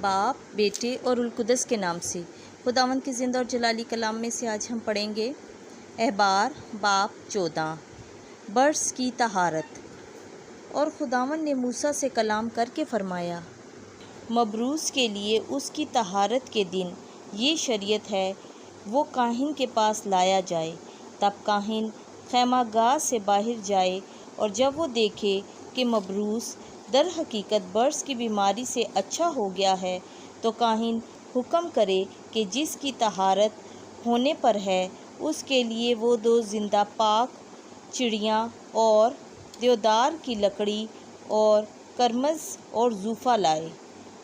باپ، بیٹے اور القدس کے نام سے۔ خداوند کے زندہ اور جلالی کلام میں سے آج ہم پڑھیں گے احبار باب 14 برس کی طہارت۔ اور خداوند نے موسیٰ سے کلام کر کے فرمایا، مبروز کے لیے اس کی طہارت کے دن یہ شریعت ہے، وہ کاہن کے پاس لایا جائے۔ تب کاہن خیمہ گاہ سے باہر جائے، اور جب وہ دیکھے کہ مبروز در حقیقت برس کی بیماری سے اچھا ہو گیا ہے، تو کاہن حکم کرے کہ جس کی طہارت ہونے پر ہے اس کے لیے وہ 2 زندہ پاک چڑیاں اور دیودار کی لکڑی اور کرمز اور زوفہ لائے۔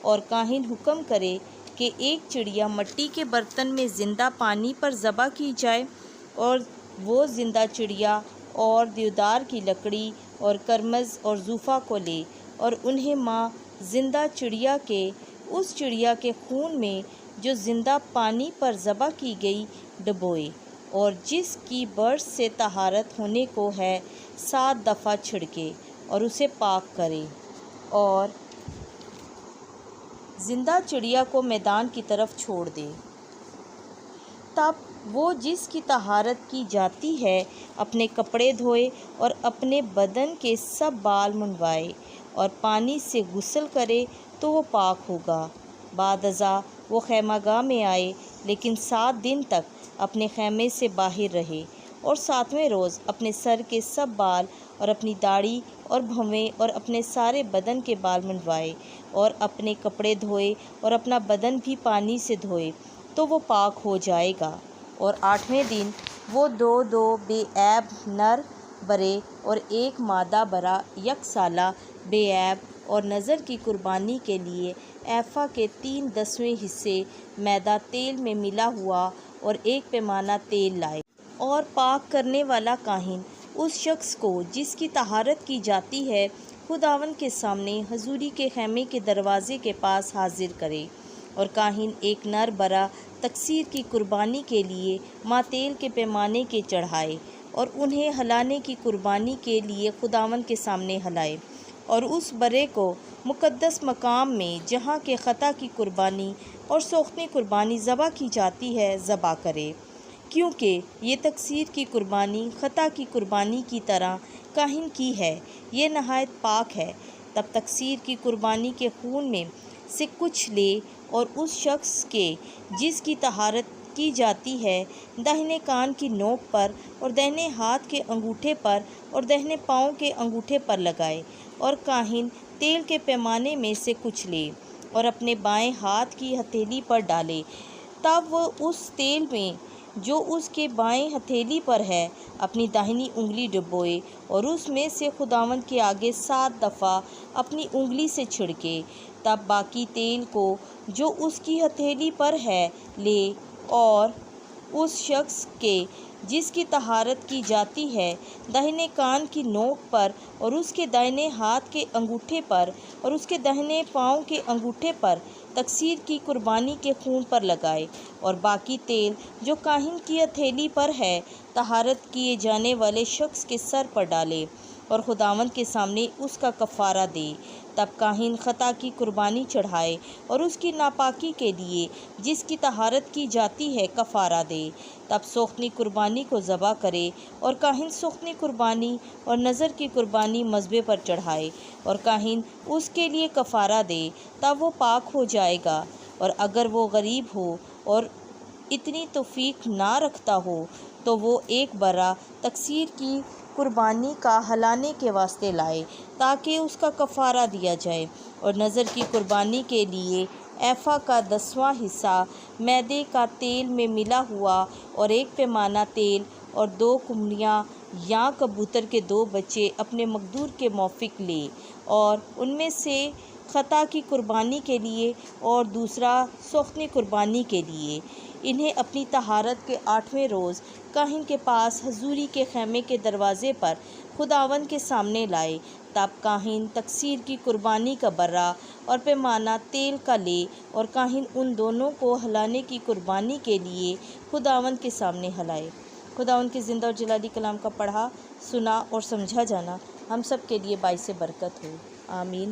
اور کاہن حکم کرے کہ ایک چڑیا مٹی کے برتن میں زندہ پانی پر ذبح کی جائے، اور وہ زندہ چڑیا اور دیودار کی لکڑی اور کرمز اور زوفہ کو لے، اور انہیں ماں زندہ چڑیا کے اس چڑیا کے خون میں جو زندہ پانی پر ذبح کی گئی ڈبوئے، اور جس کی برس سے طہارت ہونے کو ہے 7 دفعہ چھڑکے اور اسے پاک کرے، اور زندہ چڑیا کو میدان کی طرف چھوڑ دے۔ تب وہ جس کی طہارت کی جاتی ہے اپنے کپڑے دھوئے اور اپنے بدن کے سب بال منڈوائے اور پانی سے غسل کرے تو وہ پاک ہوگا۔ بعد ازاں وہ خیمہ گاہ میں آئے، لیکن 7 دن تک اپنے خیمے سے باہر رہے، اور 7ویں روز اپنے سر کے سب بال اور اپنی داڑھی اور بھویں اور اپنے سارے بدن کے بال منڈوائے اور اپنے کپڑے دھوئے اور اپنا بدن بھی پانی سے دھوئے تو وہ پاک ہو جائے گا۔ اور 8ویں دن وہ 2 بے عیب نر برے اور 1 مادہ برا یک سالہ بے عیب اور نذر کی قربانی کے لیے ایفا کے 3/10 حصے میدہ تیل میں ملا ہوا اور 1 پیمانہ تیل لائے۔ اور پاک کرنے والا کاہن اس شخص کو جس کی طہارت کی جاتی ہے خداوند کے سامنے حضوری کے خیمے کے دروازے کے پاس حاضر کرے۔ اور کاہن 1 نر برا تقصیر کی قربانی کے لیے ماہ تیل کے پیمانے کے چڑھائے، اور انہیں ہلانے کی قربانی کے لیے خداوند کے سامنے ہلائے، اور اس برے کو مقدس مقام میں جہاں کہ خطا کی قربانی اور سوختنی قربانی ذبح کی جاتی ہے ذبح کرے، کیونکہ یہ تقصیر کی قربانی خطا کی قربانی کی طرح کاہن کی ہے، یہ نہایت پاک ہے۔ تب تقصیر کی قربانی کے خون میں سے کچھ لے، اور اس شخص کے جس کی طہارت کی جاتی ہے داہنے کان کی نوک پر اور داہنے ہاتھ کے انگوٹھے پر اور داہنے پاؤں کے انگوٹھے پر لگائے، اور کاہن تیل کے پیمانے میں سے کچھ لے اور اپنے بائیں ہاتھ کی ہتھیلی پر ڈالے۔ تب وہ اس تیل میں جو اس کے بائیں ہتھیلی پر ہے اپنی داہنی انگلی ڈبوئے، اور اس میں سے خداوند کے آگے 7 دفعہ اپنی انگلی سے چھڑکے۔ تب باقی تیل کو جو اس کی ہتھیلی پر ہے لے، اور اس شخص کے جس کی طہارت کی جاتی ہے داہنے کان کی نوک پر اور اس کے دائنے ہاتھ کے انگوٹھے پر اور اس کے داہنے پاؤں کے انگوٹھے پر تقصیر کی قربانی کے خون پر لگائے، اور باقی تیل جو کاہن کی ہتھیلی پر ہے طہارت کیے جانے والے شخص کے سر پر ڈالے، اور خداوند کے سامنے اس کا کفارہ دے۔ تب کاہن خطا کی قربانی چڑھائے اور اس کی ناپاکی کے لیے جس کی طہارت کی جاتی ہے کفارہ دے۔ تب سوختنی قربانی کو ذبح کرے، اور کاہن سوختنی قربانی اور نذر کی قربانی مذبح پر چڑھائے، اور کاہن اس کے لیے کفارہ دے، تب وہ پاک ہو جائے گا۔ اور اگر وہ غریب ہو اور اتنی توفیق نہ رکھتا ہو تو وہ 1 برا تقصیر کی قربانی کا ہلانے کے واسطے لائے تاکہ اس کا کفارہ دیا جائے، اور نذر کی قربانی کے لیے ایفا کا 10واں حصہ میدے کا تیل میں ملا ہوا اور 1 پیمانہ تیل، اور 2 قمریاں یا کبوتر کے 2 بچے اپنے مقدور کے موافق لے، اور ان میں سے خطا کی قربانی کے لیے اور دوسرا سوختنی قربانی کے لیے۔ انہیں اپنی طہارت کے 8ویں روز کاہن کے پاس حضوری کے خیمے کے دروازے پر خداوند کے سامنے لائے۔ تب کاہن تقصیر کی قربانی کا برا اور پیمانہ تیل کا لے، اور کاہن ان دونوں کو ہلانے کی قربانی کے لیے خداوند کے سامنے ہلائے۔ خداوند کے زندہ اور جلالی کلام کا پڑھا، سنا اور سمجھا جانا ہم سب کے لیے باعث برکت ہو، آمین۔